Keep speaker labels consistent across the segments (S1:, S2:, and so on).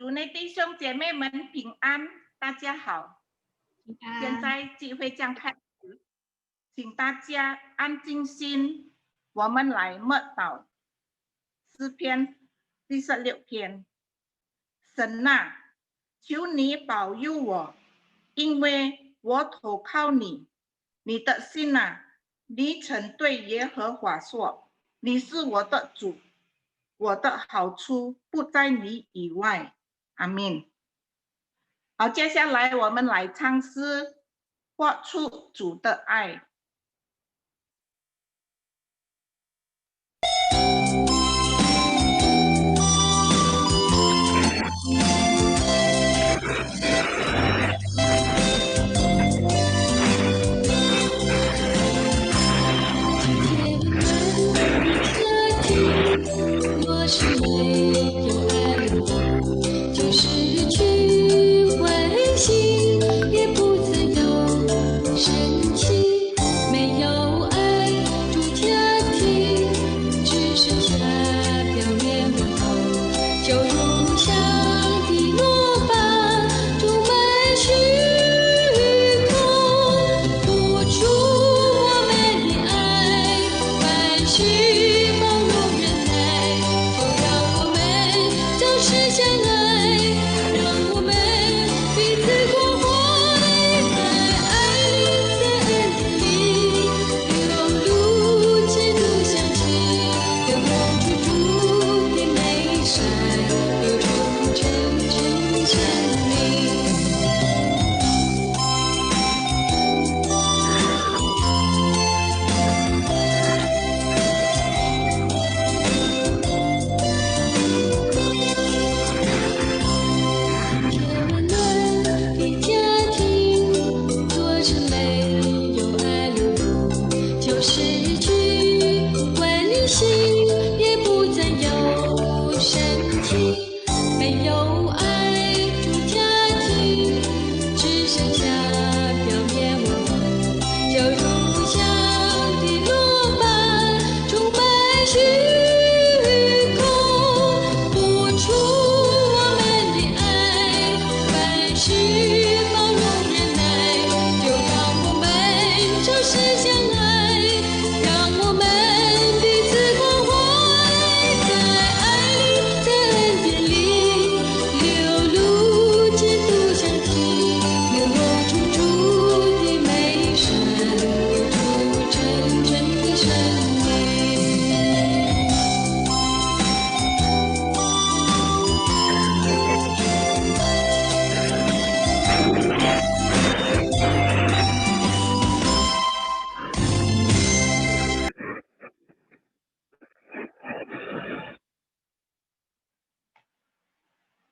S1: 主内弟兄姐妹们平安，大家好。现在聚会将开始，请大家安静心，我们来默祷诗篇第16篇。神啊，求你保佑我，因为我投靠你。你的心啊，你曾对耶和华说：“你是我的主，我的好处不在你以外。”阿们。好，接下来我们来唱诗，活出主的爱。
S2: 若是没有爱我，就失去温馨，也不曾有生气。没有爱住家庭，只剩下表面问候，就如上的落榜，充满虚空。付出我们的爱，换取包容忍耐，哦，让我们早实相爱，让我们彼此关怀，在爱里，在恩典里，流露基督香气，流露出主的美善，流出真诚真理。天温暖的家庭，若是没有爱流露，就失去温馨，也不再有生气。没有爱住家庭，只剩下表面问候，就如像的落榜，充满虚空。付出我们的爱，凡事包容忍耐，就让我们早实相爱，让我们彼此关怀，在爱里，在恩典里，流露基督香气，流露出主的美善，流出真正的生命。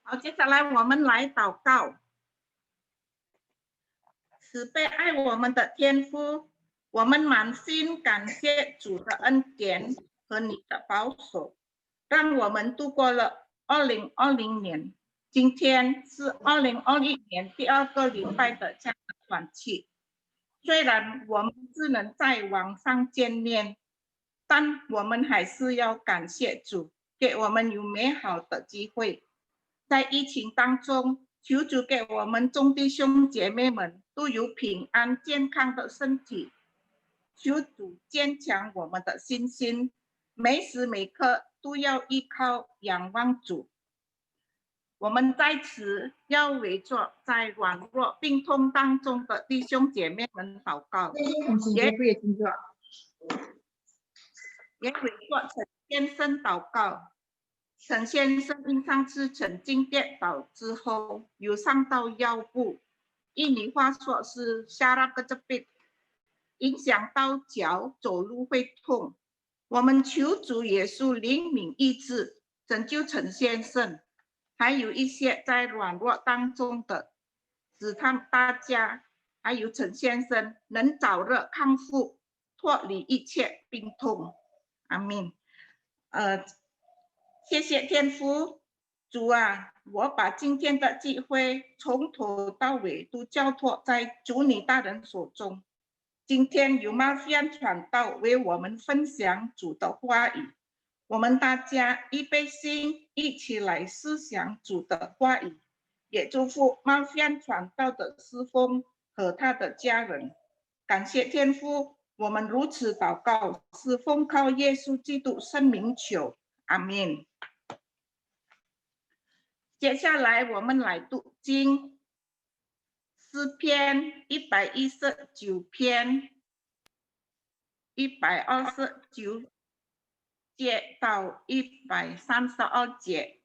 S1: 好，接下来我们来祷告。慈悲爱我们的天父，我们满心感谢主的恩典和你的保守，让我们度过了2020年。今天是2021年第2个礼拜的家长团契。虽然我们只能在网上见面，但我们还是要感谢主，给我们有美好的机会。在疫情当中，求主给我们众弟兄姐妹们都有平安健康的身体，求主坚强我们的信心，每时每刻都要依靠仰望主。我们在此要为着在软弱病痛当中的弟兄姐妹们祷告，也为着陈先生祷告。陈先生因上次曾经跌倒之后，有伤到腰部，印尼话说是saraf kejepit，影响到脚，走路会痛。我们求主耶稣灵敏医治，拯救陈先生，还有一些在软弱当中的，使大家还有陈先生能早日康复，脱离一切病痛。阿们。谢谢天父，主啊，我把今天的聚会从头到尾都交托在主你大人手中。今天有马菲安传道为我们分享主的话语，我们大家预备心，一起来思想主的话语，也祝福茂县传道的师风和他的家人。感谢天父，我们如此祷告，是奉靠耶稣基督圣名求，阿们。接下来我们来读经，诗篇119篇129节到132节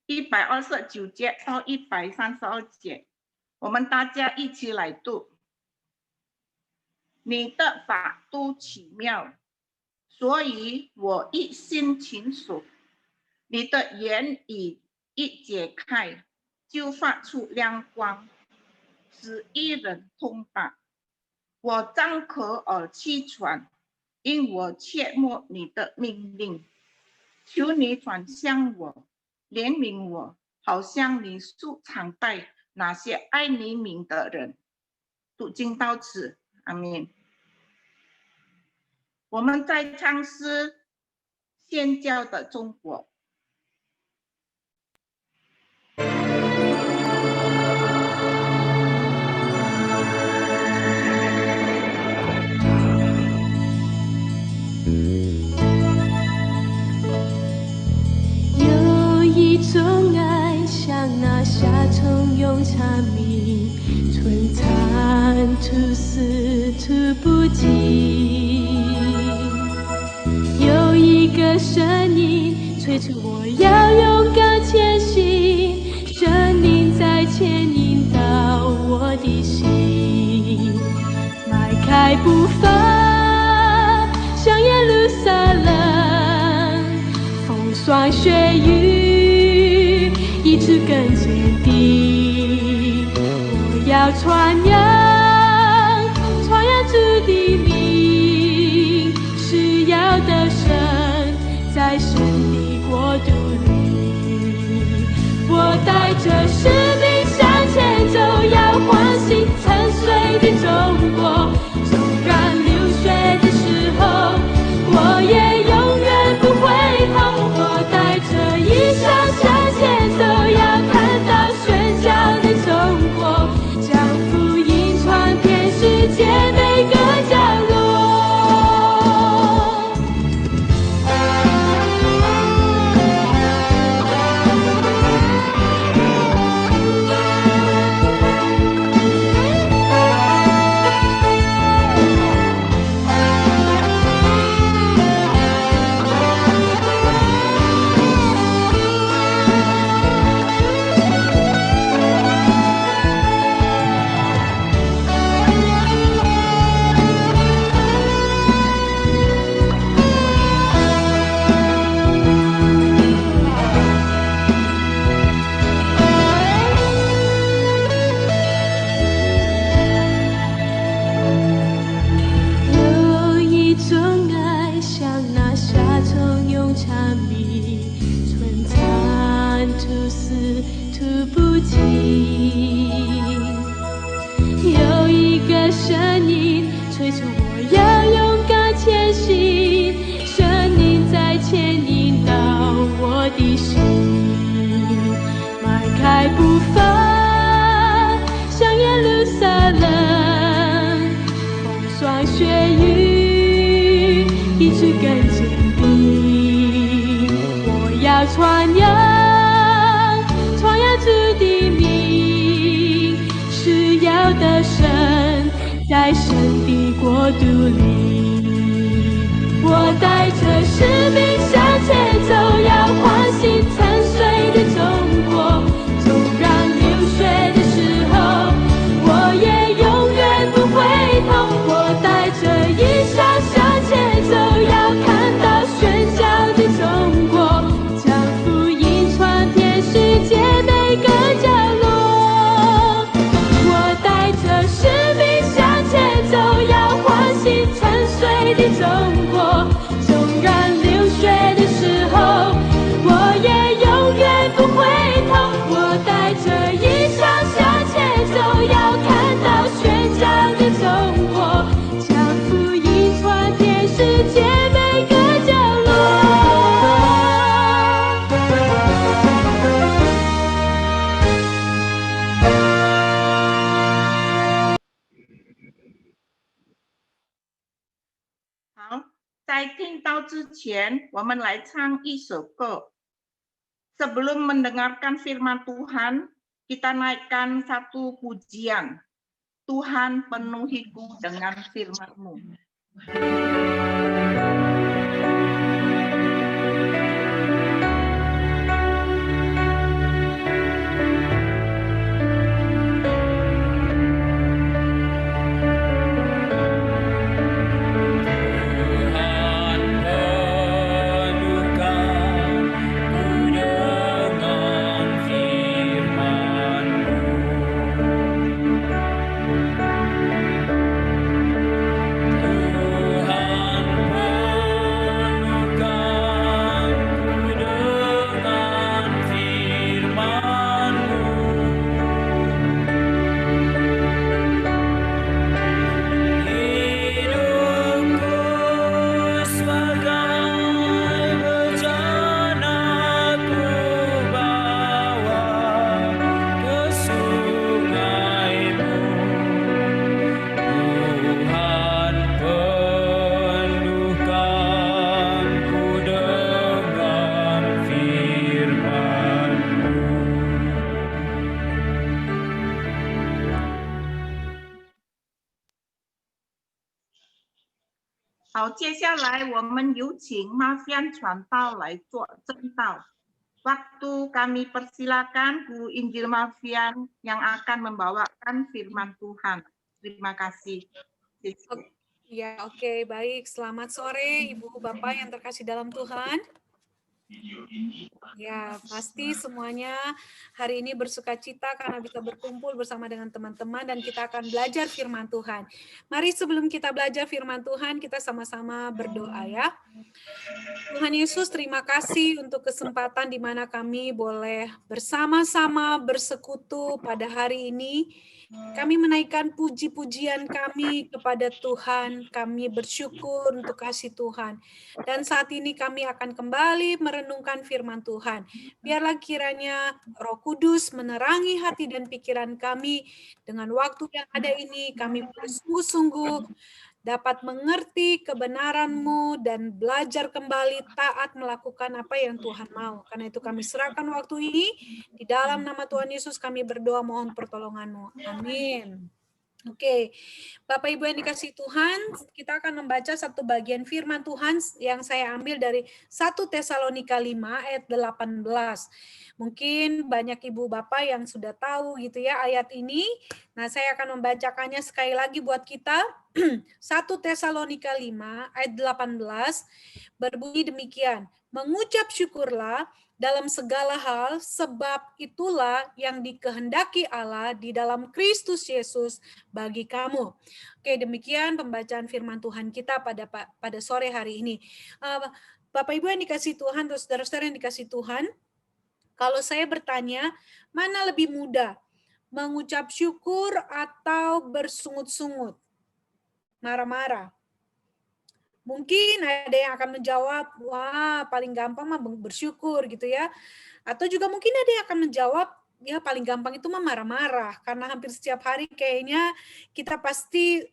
S1: ，129节到132节，我们大家一起来读。你的法度奇妙，所以我一心勤守。你的言语一解开，就发出亮光，使一人通达。我张口而气喘，因我切慕你的命令。求你转向我，怜悯我，好像你素常待那些爱你名的人。读经到此，阿们。我们在唱诗宣教的中国。
S2: 有一种爱，像那夏虫用茶米，春蚕吐丝吐不尽。有一个声音催促我要勇敢前行，生命在牵引到我的心，迈开步伐向耶路撒冷，风霜雪雨一直更坚定。我要传扬主的名，是要得胜在神的国度里。我带着使命向前走，要唤醒沉睡的中国。纵然流血的时候，我也永远不会痛。我带着异象向前走，要看到宣教的中国，将福音传遍世界每个角落。有一种爱，像那夏虫用茶米，春蚕吐丝吐不尽。有一个声音催促我要勇敢前行，生命在牵引到我的心，迈开步伐向耶路撒冷，风霜雪雨一直更坚定。我要传扬主的名，是要得胜在神的国度里。我带着使命向前走，要唤醒沉睡的中国。纵然流血的时候，我也永远不会痛。我带着异象向前走，要看到宣教的中国，将福音传遍世界每个角落。我带着使命向前走，要唤醒沉睡
S1: 听到之前，我们来唱一首歌。Sebelum mendengarkan firman Tuhan, kita naikkan satu pujian. Tuhan penuhiku dengan firman-Mu.好，接下来我们有请Mafian传道来做证道。Waktu kami persilakan Bu Injil Mafian yang akan membawakan firman Tuhan. Terima kasih.
S3: Ya, oke, baik. Selamat sore Ibu Bapak yang terkasih dalam Tuhan. Ya, pasti semuanya hari ini bersukacita karena bisa berkumpul bersama dengan teman-teman dan kita akan belajar firman Tuhan. Mari sebelum kita belajar firman Tuhan, kita sama-sama berdoa ya. Tuhan Yesus, terima kasih untuk kesempatan di mana kami boleh bersama-sama bersekutu pada hari ini. Kami menaikkan puji-pujian kami kepada Tuhan. Kami bersyukur untuk kasih Tuhan. Dan saat ini kami akan kembali merenungkan firman Tuhan. Biarlah kiranya Roh Kudus menerangi hati dan pikiran kami. Dengan waktu yang ada ini, kami bersungguh-sungguh dapat mengerti kebenaran-Mu dan belajar kembali taat melakukan apa yang Tuhan mau. Karena itu kami serahkan waktu ini, di dalam nama Tuhan Yesus kami berdoa mohon pertolongan-Mu. Amin. Oke, Bapak Ibu yang dikasihi Tuhan, kita akan membaca satu bagian firman Tuhan yang saya ambil dari 1 Tesalonika 5 ayat 18. Mungkin banyak Ibu Bapak yang sudah tahu gitu ya ayat ini. Nah, saya akan membacakannya sekali lagi buat kita. 1 Tesalonika 5 ayat 18 berbunyi demikian. Mengucap syukurlah dalam segala hal, sebab itulah yang dikehendaki Allah di dalam Kristus Yesus bagi kamu. Oke, demikian pembacaan firman Tuhan kita pada sore hari ini. Bapak Ibu yang dikasihi Tuhan, terus saudara-saudara yang dikasihi Tuhan, kalau saya bertanya, mana lebih mudah? Mengucap syukur atau bersungut-sungut? Marah-marah? Mungkin ada yang akan menjawab, wah paling gampang mah bersyukur gitu ya. Atau juga mungkin ada yang akan menjawab, ya paling gampang itu mah marah-marah. Karena hampir setiap hari kayaknya kita pasti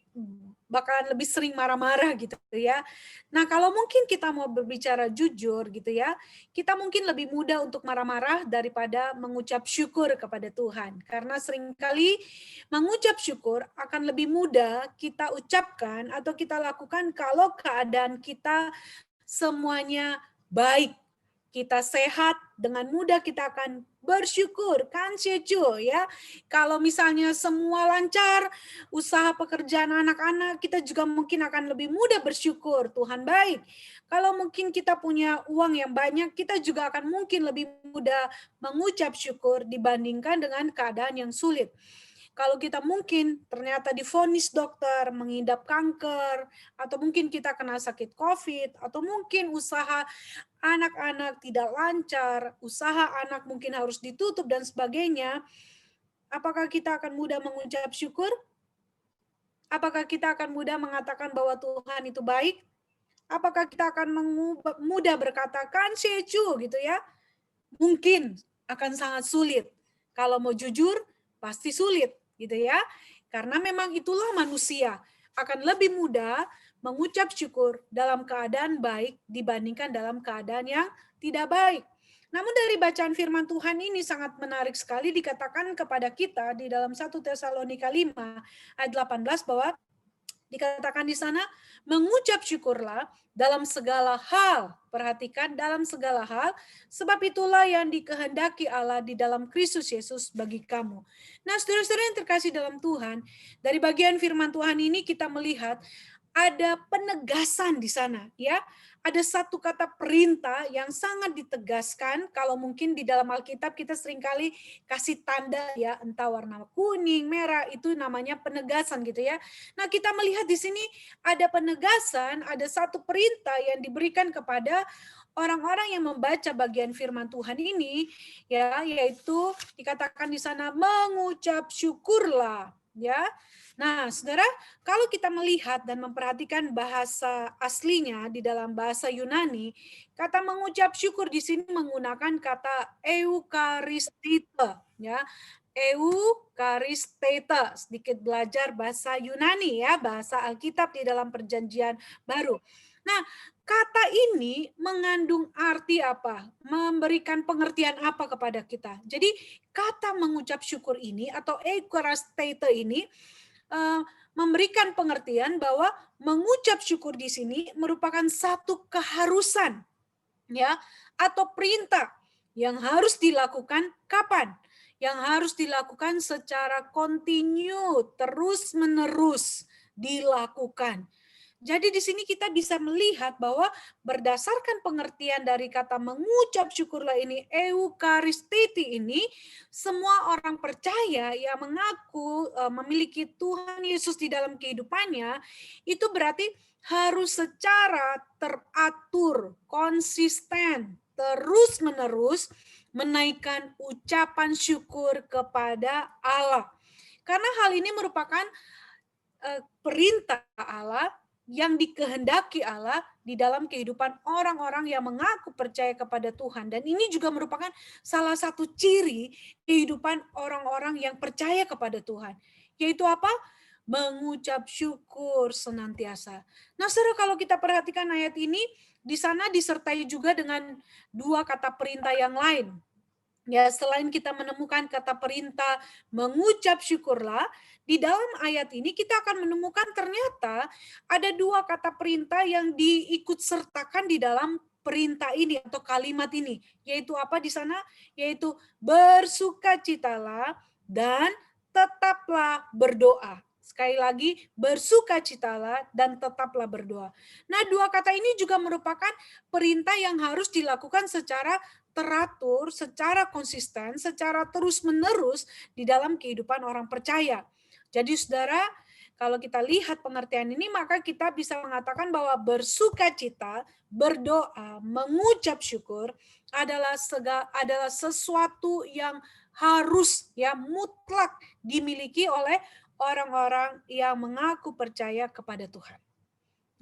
S3: bakalan lebih sering marah-marah gitu ya. Nah kalau mungkin kita mau berbicara jujur gitu ya, kita mungkin lebih mudah untuk marah-marah daripada mengucap syukur kepada Tuhan. Karena seringkali mengucap syukur akan lebih mudah kita ucapkan atau kita lakukan kalau keadaan kita semuanya baik. Kita sehat, dengan mudah kita akan bersyukur, kan Syeju ya. Kalau misalnya semua lancar, usaha pekerjaan anak-anak, kita juga mungkin akan lebih mudah bersyukur, Tuhan baik. Kalau mungkin kita punya uang yang banyak, kita juga akan mungkin lebih mudah mengucap syukur dibandingkan dengan keadaan yang sulit. Kalau kita mungkin ternyata divonis dokter mengidap kanker, atau mungkin kita kena sakit COVID, atau mungkin usaha anak-anak tidak lancar, usaha anak mungkin harus ditutup dan sebagainya, apakah kita akan mudah mengucap syukur? Apakah kita akan mudah mengatakan bahwa Tuhan itu baik? Apakah kita akan mudah berkata, kan Syeju gitu ya? Mungkin akan sangat sulit. Kalau mau jujur, pasti sulit gitu ya. Karena memang itulah manusia. Akan lebih mudah mengucap syukur dalam keadaan baik dibandingkan dalam keadaan yang tidak baik. Namun dari bacaan firman Tuhan ini sangat menarik sekali, dikatakan kepada kita di dalam 1 Tesalonika 5 ayat 18 bahwa dikatakan di sana, mengucap syukurlah dalam segala hal. Perhatikan, dalam segala hal, sebab itulah yang dikehendaki Allah di dalam Kristus Yesus bagi kamu. Nah, saudara-saudara yang terkasih dalam Tuhan, dari bagian firman Tuhan ini kita melihat ada penegasan di sana, ya. Ada satu kata perintah yang sangat ditegaskan. Kalau mungkin di dalam Alkitab kita seringkali kasih tanda, ya, entah warna kuning, merah, itu namanya penegasan gitu ya. Nah, kita melihat di sini ada penegasan, ada satu perintah yang diberikan kepada orang-orang yang membaca bagian firman Tuhan ini, ya, yaitu dikatakan di sana mengucap syukurlah, ya. Nah, saudara, kalau kita melihat dan memperhatikan bahasa aslinya di dalam bahasa Yunani, kata mengucap syukur di sini menggunakan kata eukaristete, ya. Eukaristete, sedikit belajar bahasa Yunani, ya, bahasa Alkitab di dalam Perjanjian Baru. Nah, kata ini mengandung arti apa? Memberikan pengertian apa kepada kita? Jadi, kata mengucap syukur ini atau eukaristete ini memberikan pengertian bahwa mengucap syukur di sini merupakan satu keharusan, ya, atau perintah yang harus dilakukan kapan? Yang harus dilakukan secara kontinu, terus-menerus dilakukan. Jadi di sini kita bisa melihat bahwa berdasarkan pengertian dari kata mengucap syukurlah ini, eukaristete ini, semua orang percaya yang mengaku memiliki Tuhan Yesus di dalam kehidupannya, itu berarti harus secara teratur, konsisten, terus-menerus menaikkan ucapan syukur kepada Allah. Karena hal ini merupakan perintah Allah yang dikehendaki Allah di dalam kehidupan orang-orang yang mengaku percaya kepada Tuhan. Dan ini juga merupakan salah satu ciri kehidupan orang-orang yang percaya kepada Tuhan. Yaitu apa? Mengucap syukur senantiasa. Nah, saudara, kalau kita perhatikan ayat ini, di sana disertai juga dengan dua kata perintah yang lain. Ya, selain kita menemukan kata perintah mengucap syukurlah, di dalam ayat ini kita akan menemukan ternyata ada dua kata perintah yang diikut sertakan di dalam perintah ini atau kalimat ini. Yaitu apa di sana? Yaitu bersukacitalah dan tetaplah berdoa. Sekali lagi, bersukacitalah dan tetaplah berdoa. Nah, dua kata ini juga merupakan perintah yang harus dilakukan secara teratur, secara konsisten, secara terus-menerus di dalam kehidupan orang percaya. Jadi saudara, kalau kita lihat pengertian ini, maka kita bisa mengatakan bahwa bersukacita, berdoa, mengucap syukur adalah sesuatu yang harus, ya, mutlak dimiliki oleh orang-orang yang mengaku percaya kepada Tuhan.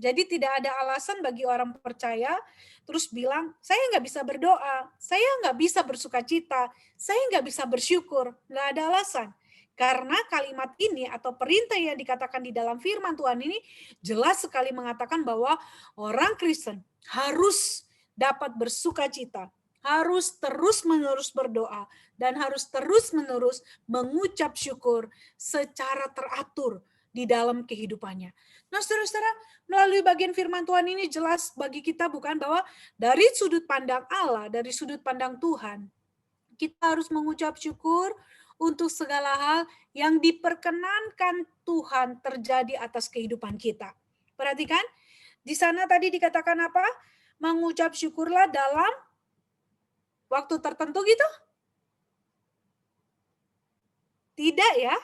S3: Jadi tidak ada alasan bagi orang percaya terus bilang, saya nggak bisa berdoa, saya nggak bisa bersukacita, saya nggak bisa bersyukur. Nggak ada alasan. Karena kalimat ini atau perintah yang dikatakan di dalam firman Tuhan ini jelas sekali mengatakan bahwa orang Kristen harus dapat bersukacita, harus terus-menerus berdoa, dan harus terus-menerus mengucap syukur secara teratur di dalam kehidupannya. Nah, saudara-saudara, melalui bagian firman Tuhan ini jelas bagi kita bukan bahwa dari sudut pandang Allah, dari sudut pandang Tuhan, kita harus mengucap syukur untuk segala hal yang diperkenankan Tuhan terjadi atas kehidupan kita. Perhatikan, di sana tadi dikatakan apa? Mengucap syukurlah dalam waktu tertentu gitu? Tidak ya.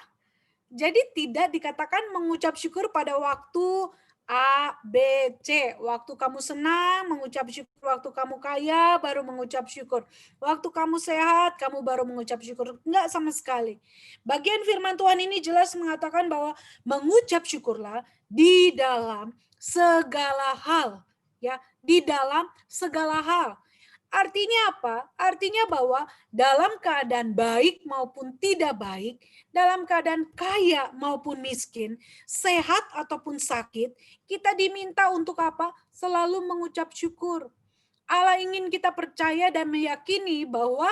S3: Jadi tidak dikatakan mengucap syukur pada waktu A, B, C. Waktu kamu senang, mengucap syukur. Waktu kamu kaya, baru mengucap syukur. Waktu kamu sehat, kamu baru mengucap syukur. Enggak sama sekali. Bagian firman Tuhan ini jelas mengatakan bahwa mengucap syukurlah di dalam segala hal. Ya, di dalam segala hal. Artinya apa? Artinya bahwa dalam keadaan baik maupun tidak baik, dalam keadaan kaya maupun miskin, sehat ataupun sakit, kita diminta untuk apa? Selalu mengucap syukur. Allah ingin kita percaya dan meyakini bahwa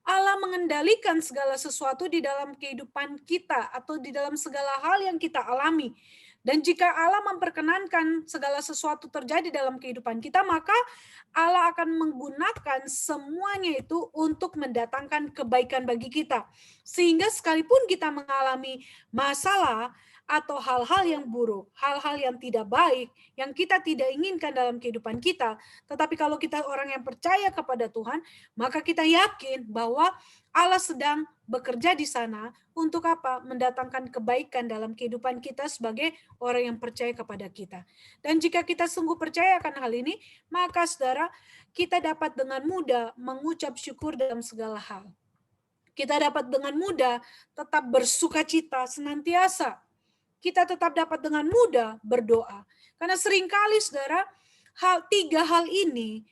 S3: Allah mengendalikan segala sesuatu di dalam kehidupan kita atau di dalam segala hal yang kita alami. Dan jika Allah memperkenankan segala sesuatu terjadi dalam kehidupan kita, maka Allah akan menggunakan semuanya itu untuk mendatangkan kebaikan bagi kita. Sehingga sekalipun kita mengalami masalah atau hal-hal yang buruk, hal-hal yang tidak baik, yang kita tidak inginkan dalam kehidupan kita, tetapi kalau kita orang yang percaya kepada Tuhan, maka kita yakin bahwa Allah sedang bekerja di sana untuk apa? Mendatangkan kebaikan dalam kehidupan kita sebagai orang yang percaya kepada kita. Dan jika kita sungguh percaya akan hal ini, maka saudara, kita dapat dengan mudah mengucap syukur dalam segala hal. Kita dapat dengan mudah tetap bersukacita senantiasa. Kita tetap dapat dengan mudah berdoa. Karena seringkali saudara, tiga hal ini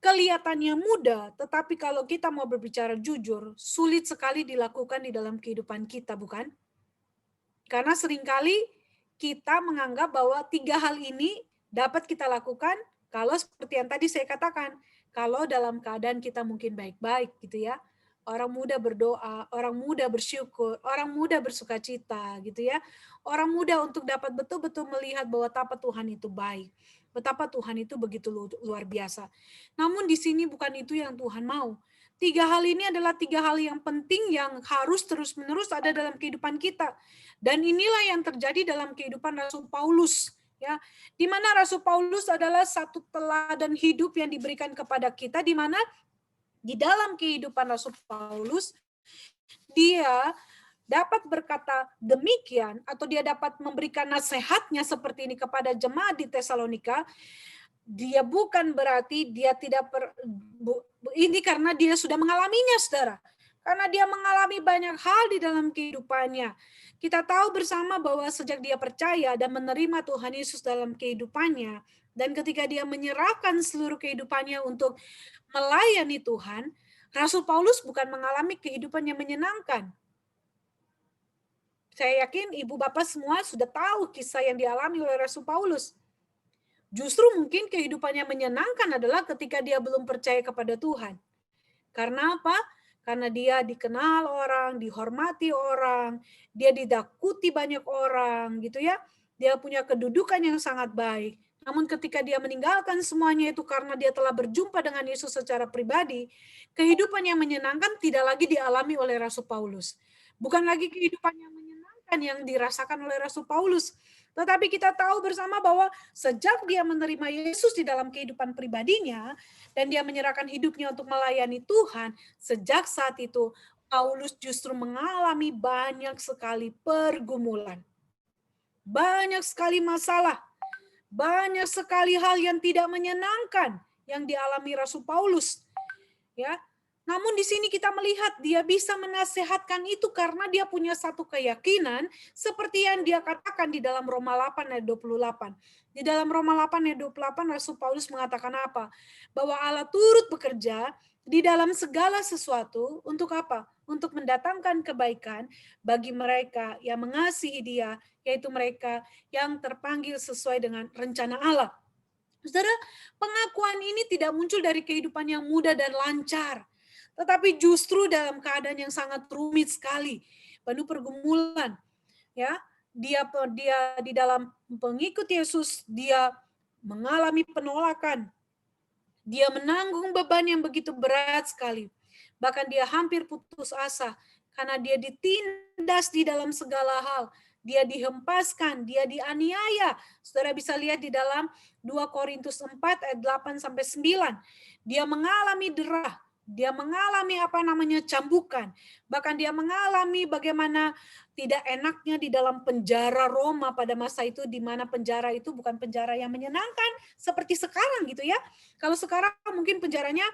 S3: kelihatannya mudah, tetapi kalau kita mau berbicara jujur, sulit sekali dilakukan di dalam kehidupan kita, bukan? Karena seringkali kita menganggap bahwa tiga hal ini dapat kita lakukan kalau seperti yang tadi saya katakan, kalau dalam keadaan kita mungkin baik-baik gitu ya. Orang muda berdoa, orang muda bersyukur, orang muda bersukacita gitu ya. Orang muda untuk dapat betul-betul melihat bahwa betapa Tuhan itu baik. Betapa Tuhan itu begitu luar biasa. Namun di sini bukan itu yang Tuhan mau. Tiga hal ini adalah tiga hal yang penting yang harus terus-menerus ada dalam kehidupan kita. Dan inilah yang terjadi dalam kehidupan Rasul Paulus. Ya, di mana Rasul Paulus adalah satu teladan hidup yang diberikan kepada kita, di mana di dalam kehidupan Rasul Paulus, dia dapat berkata demikian, atau dia dapat memberikan nasihatnya seperti ini kepada jemaat di Tesalonika. Dia bukan berarti dia tidak ini karena dia sudah mengalaminya, saudara. Karena dia mengalami banyak hal di dalam kehidupannya. Kita tahu bersama bahwa sejak dia percaya dan menerima Tuhan Yesus dalam kehidupannya, dan ketika dia menyerahkan seluruh kehidupannya untuk melayani Tuhan, Rasul Paulus bukan mengalami kehidupan yang menyenangkan. Saya yakin ibu bapak semua sudah tahu kisah yang dialami oleh Rasul Paulus. Justru mungkin kehidupannya menyenangkan adalah ketika dia belum percaya kepada Tuhan. Karena apa? Karena dia dikenal orang, dihormati orang, dia didakuti banyak orang, gitu ya. Dia punya kedudukan yang sangat baik. Namun ketika dia meninggalkan semuanya itu karena dia telah berjumpa dengan Yesus secara pribadi, kehidupan yang menyenangkan tidak lagi dialami oleh Rasul Paulus. Bukan lagi kehidupan yang menyenangkan yang dirasakan oleh Rasul Paulus. Tetapi kita tahu bersama bahwa sejak dia menerima Yesus di dalam kehidupan pribadinya, dan dia menyerahkan hidupnya untuk melayani Tuhan, sejak saat itu Paulus justru mengalami banyak sekali pergumulan. Banyak sekali masalah. Banyak sekali hal yang tidak menyenangkan yang dialami Rasul Paulus. Ya. Namun di sini kita melihat dia bisa menasehatkan itu karena dia punya satu keyakinan seperti yang dia katakan di dalam Roma 8 ayat 28. Di dalam Roma 8 ayat 28 Rasul Paulus mengatakan apa? Bahwa Allah turut bekerja di dalam segala sesuatu untuk apa? Untuk mendatangkan kebaikan bagi mereka yang mengasihi Dia, yaitu mereka yang terpanggil sesuai dengan rencana Allah. Saudara, pengakuan ini tidak muncul dari kehidupan yang mudah dan lancar, tetapi justru dalam keadaan yang sangat rumit sekali, penuh pergumulan. Ya, dia di dalam pengikut Yesus, dia mengalami penolakan. Dia menanggung beban yang begitu berat sekali. Bahkan dia hampir putus asa karena dia ditindas di dalam segala hal. Dia dihempaskan, dia dianiaya. Saudara bisa lihat di dalam 2 Korintus 4 ayat 8 sampai 9. Dia mengalami derah, dia mengalami cambukan. Bahkan dia mengalami bagaimana tidak enaknya di dalam penjara Roma pada masa itu, di mana penjara itu bukan penjara yang menyenangkan seperti sekarang gitu ya. Kalau sekarang mungkin penjaranya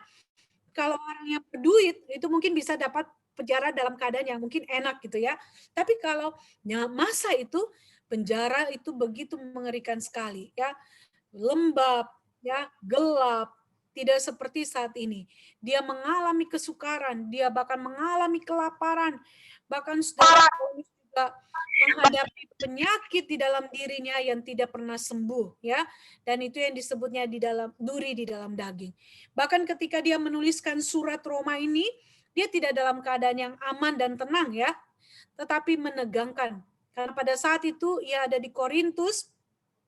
S3: kalau orangnya berduit itu mungkin bisa dapat penjara dalam keadaan yang mungkin enak gitu ya. Tapi kalau masa itu penjara itu begitu mengerikan sekali ya. Lembab, ya, gelap, tidak seperti saat ini. Dia mengalami kesukaran, dia bahkan mengalami kelaparan, bahkan saudara Paulus juga menghadapi penyakit di dalam dirinya yang tidak pernah sembuh, ya. Dan itu yang disebutnya di dalam duri di dalam daging. Bahkan ketika dia menuliskan surat Roma ini, dia tidak dalam keadaan yang aman dan tenang, ya, tetapi menegangkan. Karena pada saat itu ia ada di Korintus,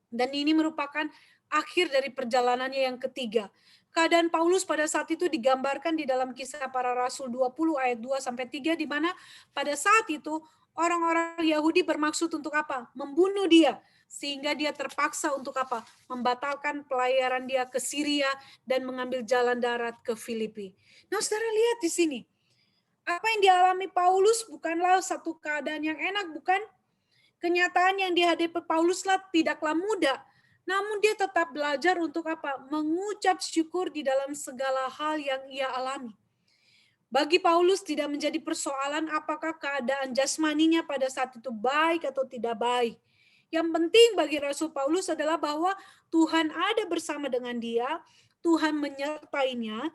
S3: dan ini merupakan akhir dari perjalanannya yang ketiga. Keadaan Paulus pada saat itu digambarkan di dalam Kisah Para Rasul 20 ayat 2-3, di mana pada saat itu orang-orang Yahudi bermaksud untuk apa? Membunuh dia. Sehingga dia terpaksa untuk apa? Membatalkan pelayaran dia ke Syria dan mengambil jalan darat ke Filipi. Nah, saudara lihat di sini. Apa yang dialami Paulus bukanlah satu keadaan yang enak, bukan? Kenyataan yang dihadapi Pauluslah tidaklah mudah. Namun dia tetap belajar untuk apa? Mengucap syukur di dalam segala hal yang ia alami. Bagi Paulus tidak menjadi persoalan apakah keadaan jasmaninya pada saat itu baik atau tidak baik. Yang penting bagi Rasul Paulus adalah bahwa Tuhan ada bersama dengan dia, Tuhan menyertainya,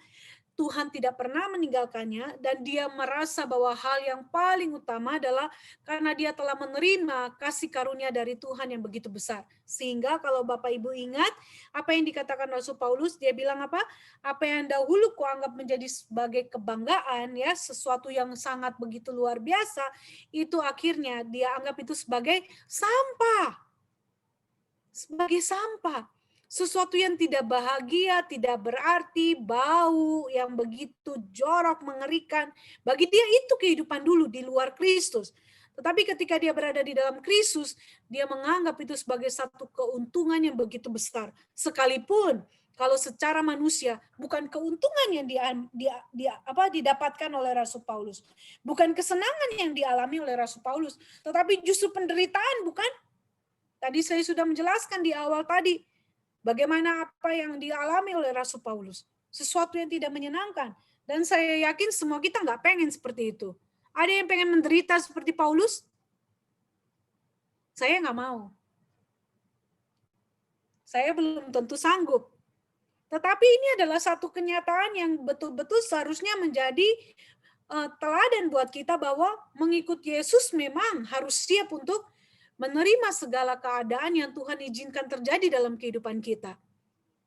S3: Tuhan tidak pernah meninggalkannya, dan dia merasa bahwa hal yang paling utama adalah karena dia telah menerima kasih karunia dari Tuhan yang begitu besar. Sehingga kalau Bapak Ibu ingat apa yang dikatakan Rasul Paulus, dia bilang apa? Apa yang dahulu kuanggap menjadi sebagai kebanggaan, ya, sesuatu yang sangat begitu luar biasa, itu akhirnya dia anggap itu sebagai sampah. Sebagai sampah. Sesuatu yang tidak bahagia, tidak berarti, bau yang begitu jorok, mengerikan. Bagi dia itu kehidupan dulu di luar Kristus. Tetapi ketika dia berada di dalam Kristus, dia menganggap itu sebagai satu keuntungan yang begitu besar. Sekalipun kalau secara manusia bukan keuntungan yang didapatkan oleh Rasul Paulus. Bukan kesenangan yang dialami oleh Rasul Paulus. Tetapi justru penderitaan, bukan? Tadi saya sudah menjelaskan di awal tadi. Bagaimana apa yang dialami oleh Rasul Paulus. Sesuatu yang tidak menyenangkan. Dan saya yakin semua kita nggak pengen seperti itu. Ada yang pengen menderita seperti Paulus? Saya nggak mau. Saya belum tentu sanggup. Tetapi ini adalah satu kenyataan yang betul-betul seharusnya menjadi teladan buat kita bahwa mengikut Yesus memang harus siap untuk menerima segala keadaan yang Tuhan izinkan terjadi dalam kehidupan kita.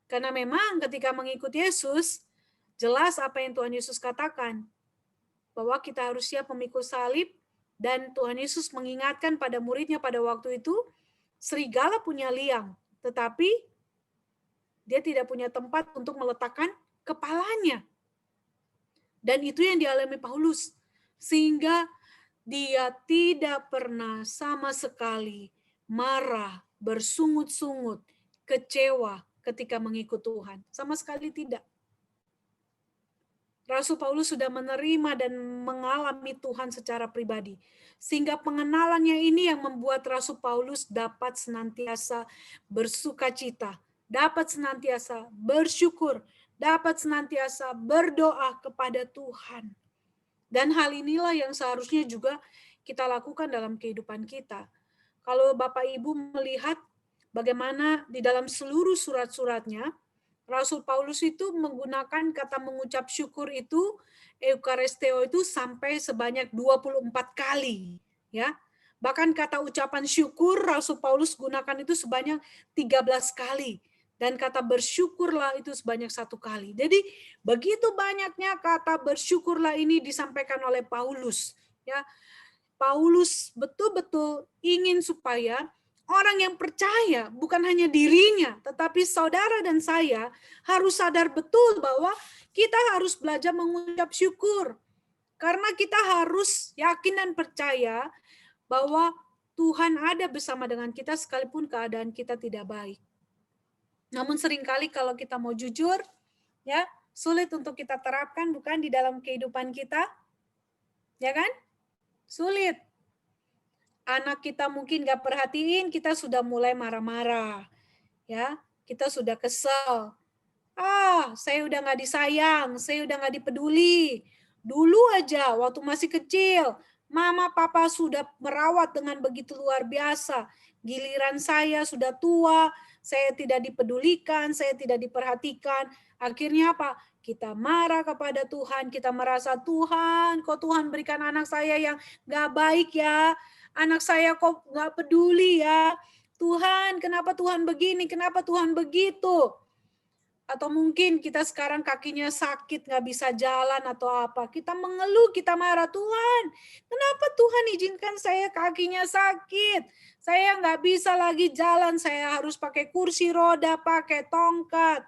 S3: Karena memang ketika mengikut Yesus, jelas apa yang Tuhan Yesus katakan, bahwa kita harus siap memikul salib, dan Tuhan Yesus mengingatkan pada muridnya pada waktu itu, serigala punya liang, tetapi dia tidak punya tempat untuk meletakkan kepalanya. Dan itu yang dialami Paulus. Sehingga dia tidak pernah sama sekali marah, bersungut-sungut, kecewa ketika mengikut Tuhan. Sama sekali tidak. Rasul Paulus sudah menerima dan mengalami Tuhan secara pribadi. Sehingga pengenalannya ini yang membuat Rasul Paulus dapat senantiasa bersukacita, dapat senantiasa bersyukur, dapat senantiasa berdoa kepada Tuhan. Dan hal inilah yang seharusnya juga kita lakukan dalam kehidupan kita. Kalau Bapak Ibu melihat bagaimana di dalam seluruh surat-suratnya, Rasul Paulus itu menggunakan kata mengucap syukur itu, Eukaristeo itu sampai sebanyak 24 kali. Ya. Bahkan kata ucapan syukur Rasul Paulus gunakan itu sebanyak 13 kali. Dan kata bersyukurlah itu sebanyak 1 kali. Jadi begitu banyaknya kata bersyukurlah ini disampaikan oleh Paulus. Ya, Paulus betul-betul ingin supaya orang yang percaya, bukan hanya dirinya, tetapi saudara dan saya harus sadar betul bahwa kita harus belajar mengucap syukur. Karena kita harus yakin dan percaya bahwa Tuhan ada bersama dengan kita sekalipun keadaan kita tidak baik. Namun seringkali kalau kita mau jujur, ya sulit untuk kita terapkan, bukan, di dalam kehidupan kita, ya kan? Sulit. Anak kita mungkin gak perhatiin, kita sudah mulai marah-marah, ya, kita sudah kesel. Saya udah gak disayang, saya udah gak dipeduli. Dulu aja waktu masih kecil, mama papa sudah merawat dengan begitu luar biasa. Giliran saya sudah tua, saya tidak dipedulikan, saya tidak diperhatikan. Akhirnya apa? Kita marah kepada Tuhan, kita merasa, Tuhan, kok Tuhan berikan anak saya yang gak baik ya, anak saya kok gak peduli ya, Tuhan, kenapa Tuhan begini, kenapa Tuhan begitu? Atau mungkin kita sekarang kakinya sakit, nggak bisa jalan atau apa. Kita mengeluh, kita marah, Tuhan, kenapa Tuhan izinkan saya kakinya sakit? Saya nggak bisa lagi jalan, saya harus pakai kursi roda, pakai tongkat.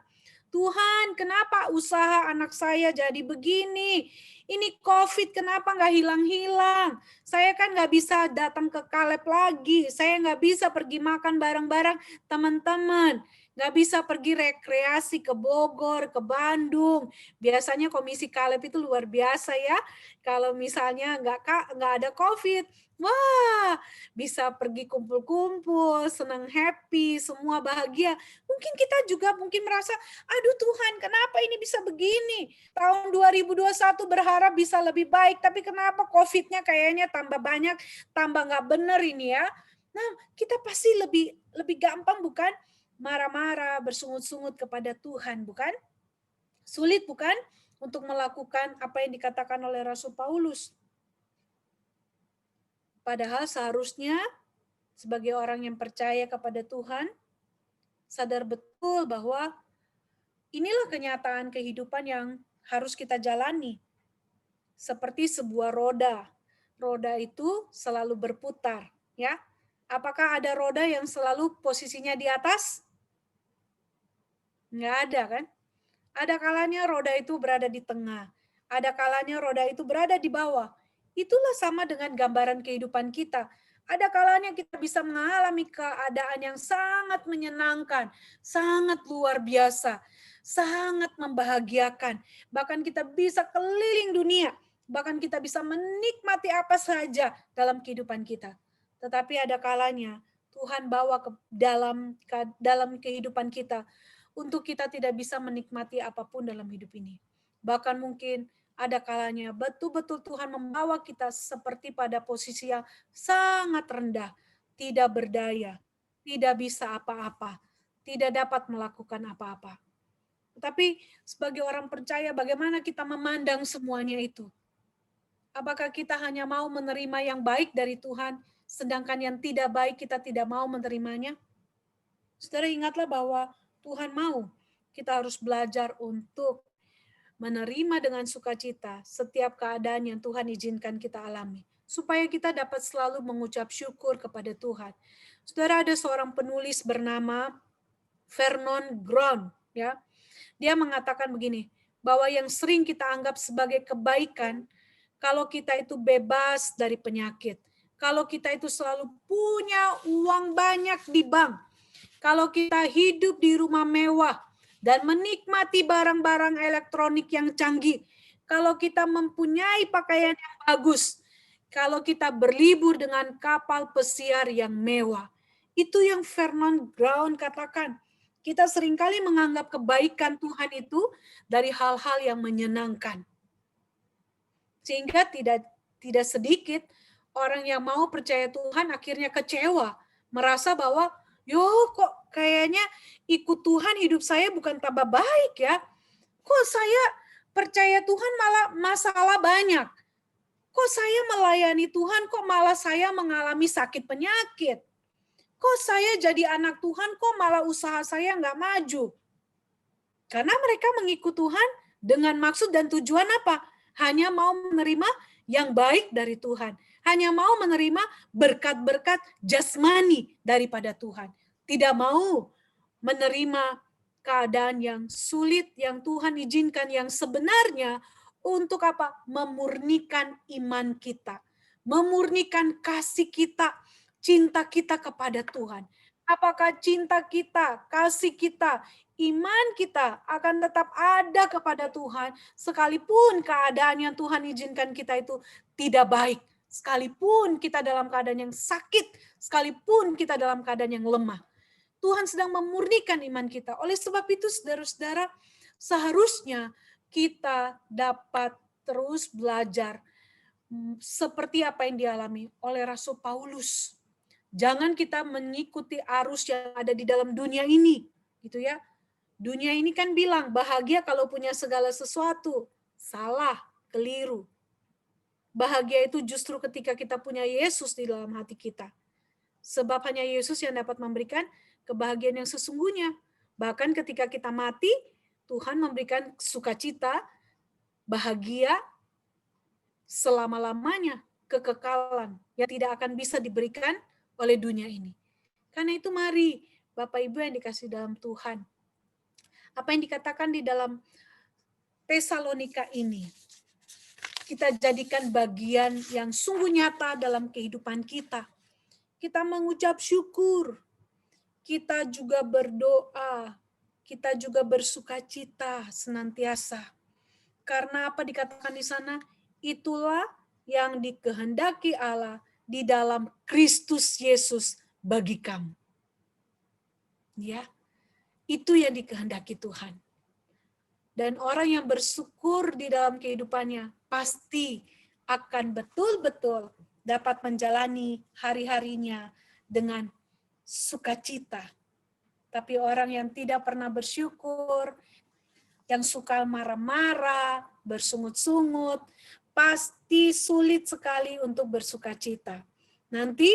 S3: Tuhan, kenapa usaha anak saya jadi begini? Ini COVID, kenapa nggak hilang-hilang? Saya kan nggak bisa datang ke Kaleb lagi. Saya nggak bisa pergi makan bareng-bareng teman-teman. Nggak bisa pergi rekreasi ke Bogor, ke Bandung. Biasanya Komisi Kaleb itu luar biasa ya. Kalau misalnya nggak ada COVID, wah bisa pergi kumpul-kumpul, senang, happy, semua bahagia. Mungkin kita juga mungkin merasa, aduh Tuhan, kenapa ini bisa begini? Tahun 2021 berharap bisa lebih baik, tapi kenapa COVID-nya kayaknya tambah banyak, tambah nggak benar ini ya. Nah, kita pasti lebih gampang bukan? Marah-marah, bersungut-sungut kepada Tuhan, bukan? Sulit bukan? Untuk melakukan apa yang dikatakan oleh Rasul Paulus. Padahal seharusnya sebagai orang yang percaya kepada Tuhan, sadar betul bahwa inilah kenyataan kehidupan yang harus kita jalani. Seperti sebuah roda. Roda itu selalu berputar, ya. Apakah ada roda yang selalu posisinya di atas? Nggak ada kan? Ada kalanya roda itu berada di tengah. Ada kalanya roda itu berada di bawah. Itulah sama dengan gambaran kehidupan kita. Ada kalanya kita bisa mengalami keadaan yang sangat menyenangkan, sangat luar biasa, sangat membahagiakan. Bahkan kita bisa keliling dunia, bahkan kita bisa menikmati apa saja dalam kehidupan kita. Tetapi ada kalanya Tuhan bawa ke dalam kehidupan kita untuk kita tidak bisa menikmati apapun dalam hidup ini. Bahkan mungkin ada kalanya betul-betul Tuhan membawa kita seperti pada posisi yang sangat rendah, tidak berdaya, tidak bisa apa-apa, tidak dapat melakukan apa-apa. Tetapi sebagai orang percaya, bagaimana kita memandang semuanya itu? Apakah kita hanya mau menerima yang baik dari Tuhan, sedangkan yang tidak baik kita tidak mau menerimanya? Saudara, ingatlah bahwa Tuhan mau kita harus belajar untuk menerima dengan sukacita setiap keadaan yang Tuhan izinkan kita alami, supaya kita dapat selalu mengucap syukur kepada Tuhan. Saudara, ada seorang penulis bernama Vernon Ground, ya. Dia mengatakan begini, bahwa yang sering kita anggap sebagai kebaikan, kalau kita itu bebas dari penyakit, kalau kita itu selalu punya uang banyak di bank, kalau kita hidup di rumah mewah dan menikmati barang-barang elektronik yang canggih, kalau kita mempunyai pakaian yang bagus, kalau kita berlibur dengan kapal pesiar yang mewah, itu yang Vernon Ground katakan. Kita seringkali menganggap kebaikan Tuhan itu dari hal-hal yang menyenangkan. Sehingga tidak sedikit orang yang mau percaya Tuhan akhirnya kecewa, merasa bahwa kok kayaknya ikut Tuhan hidup saya bukan tambah baik ya. Kok saya percaya Tuhan malah masalah banyak. Kok saya melayani Tuhan kok malah saya mengalami sakit penyakit. Kok saya jadi anak Tuhan kok malah usaha saya nggak maju. Karena mereka mengikut Tuhan dengan maksud dan tujuan apa? Hanya mau menerima yang baik dari Tuhan. Hanya mau menerima berkat-berkat jasmani daripada Tuhan. Tidak mau menerima keadaan yang sulit yang Tuhan izinkan yang sebenarnya untuk apa? Memurnikan iman kita. Memurnikan kasih kita, cinta kita kepada Tuhan. Apakah cinta kita, kasih kita, iman kita akan tetap ada kepada Tuhan sekalipun keadaan yang Tuhan izinkan kita itu tidak baik. Sekalipun kita dalam keadaan yang sakit, sekalipun kita dalam keadaan yang lemah. Tuhan sedang memurnikan iman kita. Oleh sebab itu, saudara-saudara, seharusnya kita dapat terus belajar seperti apa yang dialami oleh Rasul Paulus. Jangan kita mengikuti arus yang ada di dalam dunia ini, gitu ya. Dunia ini kan bilang bahagia kalau punya segala sesuatu. Salah, keliru. Bahagia itu justru ketika kita punya Yesus di dalam hati kita. Sebab hanya Yesus yang dapat memberikan kebahagiaan yang sesungguhnya. Bahkan ketika kita mati, Tuhan memberikan sukacita, bahagia selama-lamanya, kekekalan yang tidak akan bisa diberikan oleh dunia ini. Karena itu mari Bapak Ibu yang dikasih dalam Tuhan, apa yang dikatakan di dalam Tesalonika ini, kita jadikan bagian yang sungguh nyata dalam kehidupan kita. Kita mengucap syukur, kita juga berdoa, kita juga bersukacita senantiasa. Karena apa dikatakan di sana? Itulah yang dikehendaki Allah di dalam Kristus Yesus bagi kamu. Ya, itu yang dikehendaki Tuhan. Dan orang yang bersyukur di dalam kehidupannya pasti akan betul-betul dapat menjalani hari-harinya dengan sukacita. Tapi orang yang tidak pernah bersyukur, yang suka marah-marah, bersungut-sungut, pasti sulit sekali untuk bersukacita. Nanti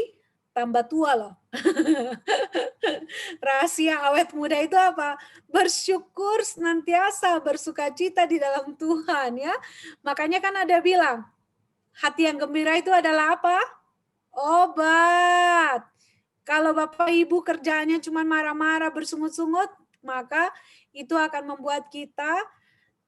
S3: tambah tua loh. Rahasia awet muda itu apa? Bersyukur senantiasa, bersukacita di dalam Tuhan ya. Makanya kan ada bilang, hati yang gembira itu adalah apa? Obat. Kalau Bapak Ibu kerjaannya cuma marah-marah, bersungut-sungut, maka itu akan membuat kita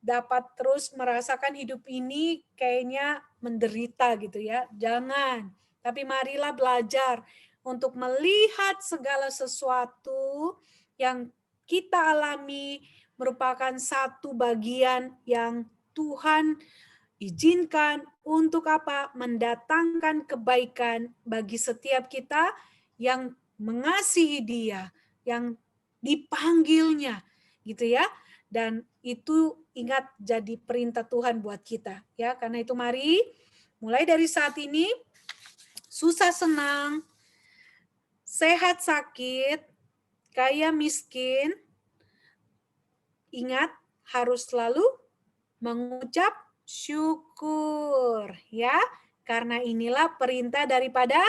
S3: dapat terus merasakan hidup ini kayaknya menderita gitu ya. Jangan. Tapi marilah belajar untuk melihat segala sesuatu yang kita alami merupakan satu bagian yang Tuhan izinkan untuk apa? Mendatangkan kebaikan bagi setiap kita yang mengasihi Dia, yang dipanggilnya, gitu ya. Dan itu ingat jadi perintah Tuhan buat kita, ya. Karena itu mari mulai dari saat ini, susah senang, sehat sakit, kaya miskin, ingat harus selalu mengucap syukur, ya. Karena inilah perintah daripada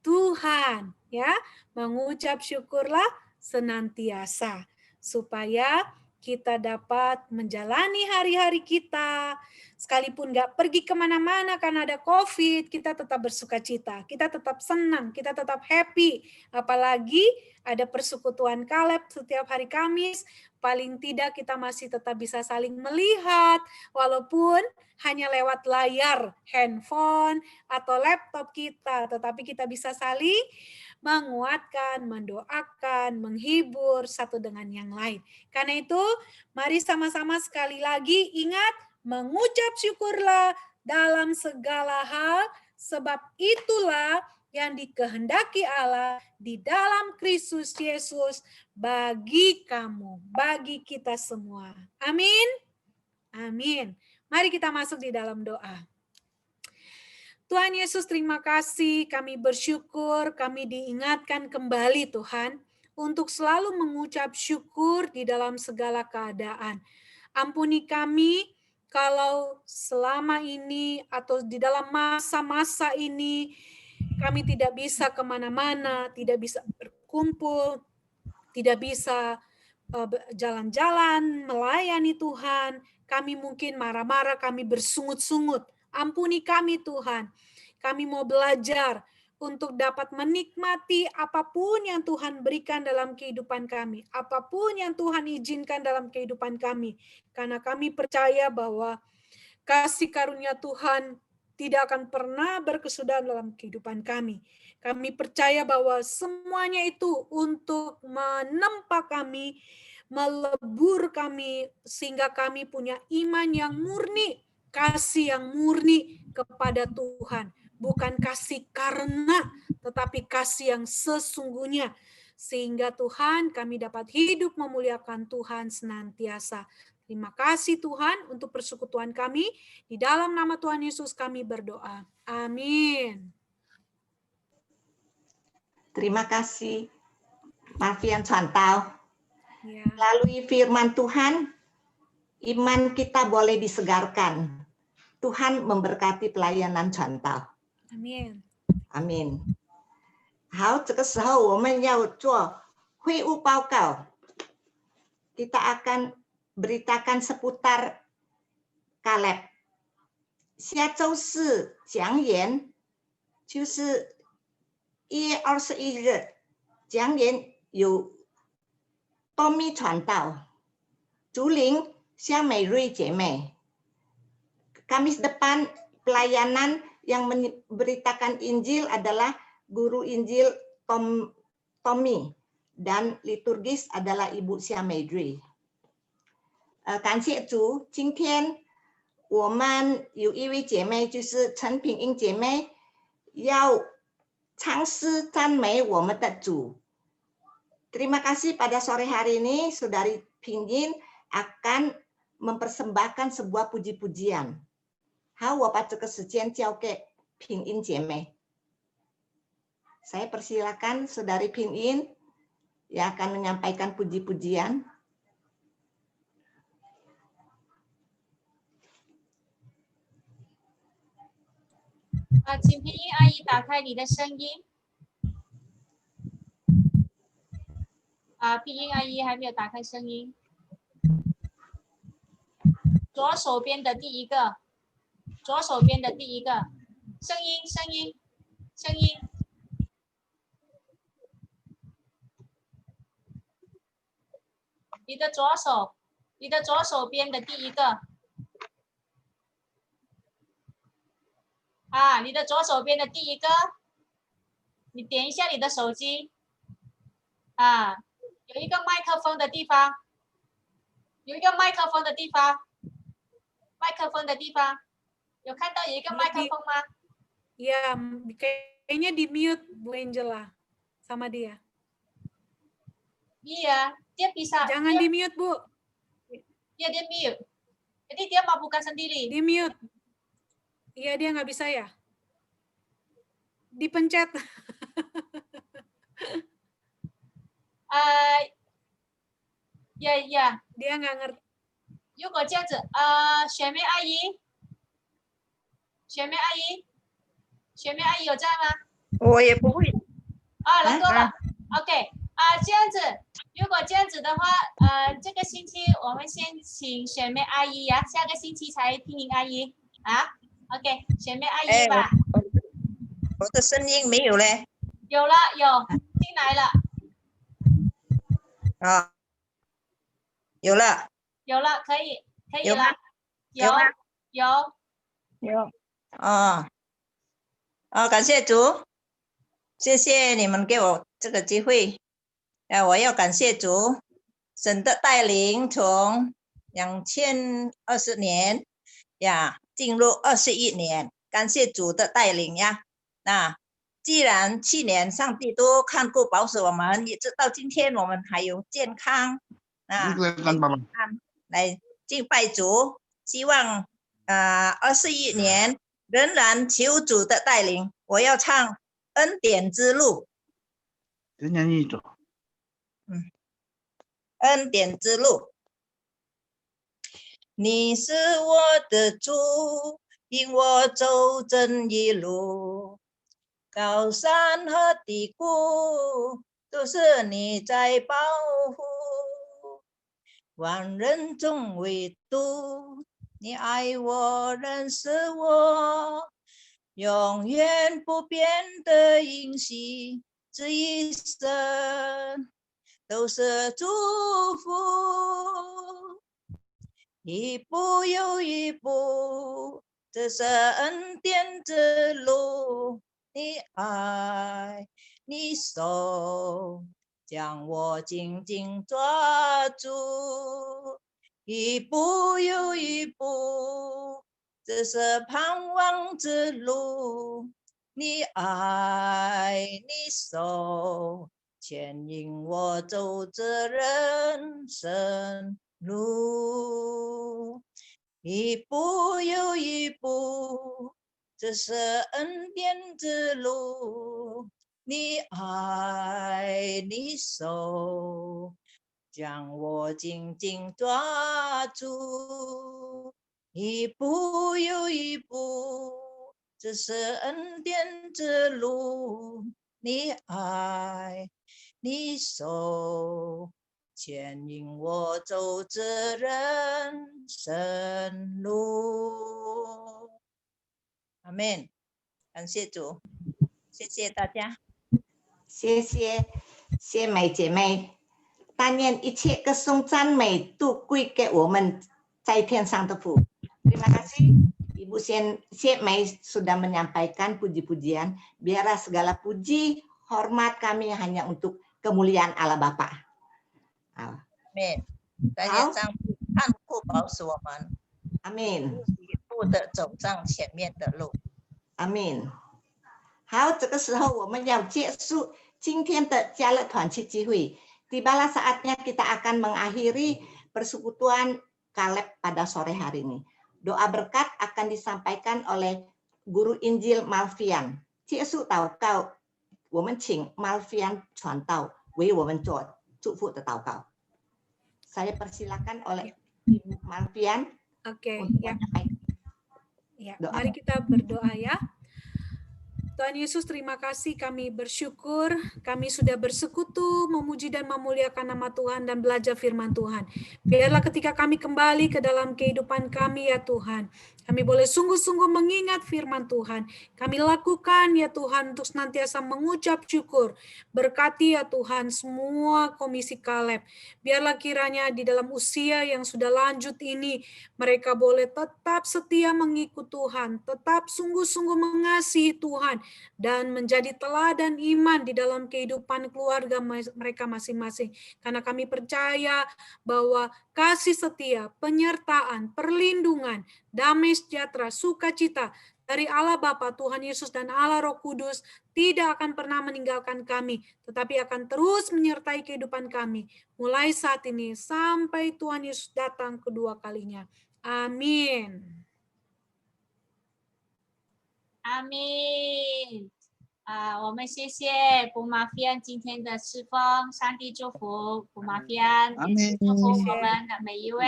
S3: Tuhan, ya. Mengucap syukurlah senantiasa supaya kita dapat menjalani hari-hari kita, sekalipun nggak pergi kemana-mana karena ada COVID, kita tetap bersukacita, kita tetap senang, kita tetap happy. Apalagi ada persekutuan Kaleb setiap hari Kamis, paling tidak kita masih tetap bisa saling melihat, walaupun hanya lewat layar handphone atau laptop kita, tetapi kita bisa saling menguatkan, mendoakan, menghibur satu dengan yang lain. Karena itu, mari sama-sama sekali lagi ingat, mengucap syukurlah dalam segala hal, sebab itulah yang dikehendaki Allah di dalam Kristus Yesus bagi kamu, bagi kita semua. Amin. Amin. Mari kita masuk di dalam doa. Tuhan Yesus, terima kasih, kami bersyukur, kami diingatkan kembali Tuhan, untuk selalu mengucap syukur di dalam segala keadaan. Ampuni kami kalau selama ini atau di dalam masa-masa ini, kami tidak bisa kemana-mana, tidak bisa berkumpul, tidak bisa jalan-jalan, melayani Tuhan. Kami mungkin marah-marah, kami bersungut-sungut. Ampuni kami Tuhan. Kami mau belajar untuk dapat menikmati apapun yang Tuhan berikan dalam kehidupan kami. Apapun yang Tuhan izinkan dalam kehidupan kami. Karena kami percaya bahwa kasih karunia Tuhan tidak akan pernah berkesudahan dalam kehidupan kami. Kami percaya bahwa semuanya itu untuk menempa kami, melebur kami, sehingga kami punya iman yang murni, kasih yang murni kepada Tuhan. Bukan kasih karena, tetapi kasih yang sesungguhnya. Sehingga Tuhan, kami dapat hidup memuliakan Tuhan senantiasa. Terima kasih Tuhan untuk persekutuan kami. Di dalam nama Tuhan Yesus kami berdoa. Amin.
S4: Terima kasih, Marvian Chantal.
S3: Ya.
S4: Melalui firman Tuhan, iman kita boleh disegarkan. Tuhan memberkati pelayanan Chantal.
S3: 阿面。
S4: 阿明。好，这个时候我们要做会务报告。Kita akan beritakan seputar Caleb。下周四讲演就是1月21日，讲演有多米传道，竹林香美瑞姐妹。Kamis depan pelayanan yang memberitakan Injil adalah Guru Injil Tommy dan liturgis adalah Ibu Xia Meidri. 感谢主，今天我们有一位姐妹，就是陈品英姐妹，要唱诗赞美我们的主。Terima kasih pada sore hari ini, Saudari Pinyin akan mempersembahkan sebuah puji-pujian. 好，我把这个时间交给品英姐妹。Saya persilakan Saudari Pinyin yang akan menyampaikan puji-pujian.
S5: 请平英阿姨打开你的声音。平英阿姨还没有打开声音。左手边的第一个，左手边的第一个，声音，声音，声音。你的左手，你的左手边的第一个。你的左手边的第一个，你点一下你的手机，有一个麦克风的地方，有一个麦克风的地方，麦克风的地方，有看到有一个麦克风吗？
S3: Ya, kayaknya di mute Bu Angela sama dia.
S5: Iya, dia bisa.
S3: Jangan di mute Bu.
S5: Iya, dia mute. Jadi dia mau buka sendiri.
S3: Di mute. Iya, dia nggak bisa ya? Dipencet.
S5: Ya.
S3: Dia nggak ngerti.
S5: 如果这样子，学妹阿姨，学妹阿姨，学妹阿姨有在吗？
S6: 我也不会。
S5: 人多了。OK，这样子，如果这样子的话，这个星期我们先请学妹阿姨呀，下个星期才拼音阿姨OK， 学妹阿姨吧。
S6: 我的声音没有嘞。
S5: 有了，有进来了。
S6: 有了。
S5: 有了，可以了。有。
S6: 感谢主，谢谢你们给我这个机会。我要感谢主，神的带领，从2020年进入21年，感谢主的带领呀。既然去年上帝都看顾保守我们，一直到今天我们还有健康来敬拜主，希望21年仍然求主的带领。我要唱恩典之路。恩典之路。你是我的主，引我走正义路，高山和低谷都是你在保护，万人中唯独你爱我，认识我，永远不变的应许，这一生都是祝福，一步又一步，这是恩典之路，你爱你手将我紧紧抓住，一步又一步，这是盼望之路，你爱你手牵引我走这人生路，一步又一步，这是恩典之路，你爱你手，将我紧紧抓住，一步又一步，这是恩典之路。你爱你手，牵引我走这人生路。阿门。感谢主，谢谢大家。
S4: 谢谢美姐妹，但愿一切歌颂赞美都归给我们在天上的父。Terima kasih Ibu Syed Mei sudah menyampaikan puji-pujian. Biarlah segala puji, hormat kami hanya untuk kemuliaan Allah Bapa.
S6: 阿门。感谢上帝看顾保守我们，
S4: 阿门。
S6: 一步的走上前面的路。
S4: 阿门。好，这个时候我们要结束今天的家乐团契聚会。Tibalah saatnya kita akan mengakhiri persekutuan Kaleb pada sore hari ini. Doa berkat akan disampaikan oleh Guru Injil Malvian. 结束祷告，我们请 Malvian 传道为我们做祝福的祷告。Saya persilakan oleh Ibu Malvian
S3: Oke,
S4: untuk
S3: ya.
S4: menyampaikan.
S3: Ya,
S4: Doa.
S3: mari kita berdoa ya. Tuhan Yesus, terima kasih, kami bersyukur, kami sudah bersekutu, memuji dan memuliakan nama Tuhan dan belajar firman Tuhan. Biarlah ketika kami kembali ke dalam kehidupan kami ya Tuhan, kami boleh sungguh-sungguh mengingat firman Tuhan. Kami lakukan ya Tuhan untuk senantiasa mengucap syukur. Berkati ya Tuhan semua komisi Kaleb. Biarlah kiranya di dalam usia yang sudah lanjut ini, mereka boleh tetap setia mengikut Tuhan, tetap sungguh-sungguh mengasihi Tuhan, dan menjadi teladan iman di dalam kehidupan keluarga mereka masing-masing. Karena kami percaya bahwa kasih setia, penyertaan, perlindungan, damai sejahtera, sukacita dari Allah Bapa, Tuhan Yesus, dan Allah Roh Kudus tidak akan pernah meninggalkan kami, tetapi akan terus menyertai kehidupan kami, mulai saat ini sampai Tuhan Yesus datang kedua kalinya. Amin.
S5: 阿门。我们谢谢卜马菲安今天的侍奉，上帝祝福卜马菲安，也是祝福我们的每一位。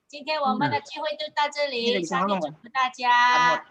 S5: 今天我们的聚会就到这里，上帝祝福大家。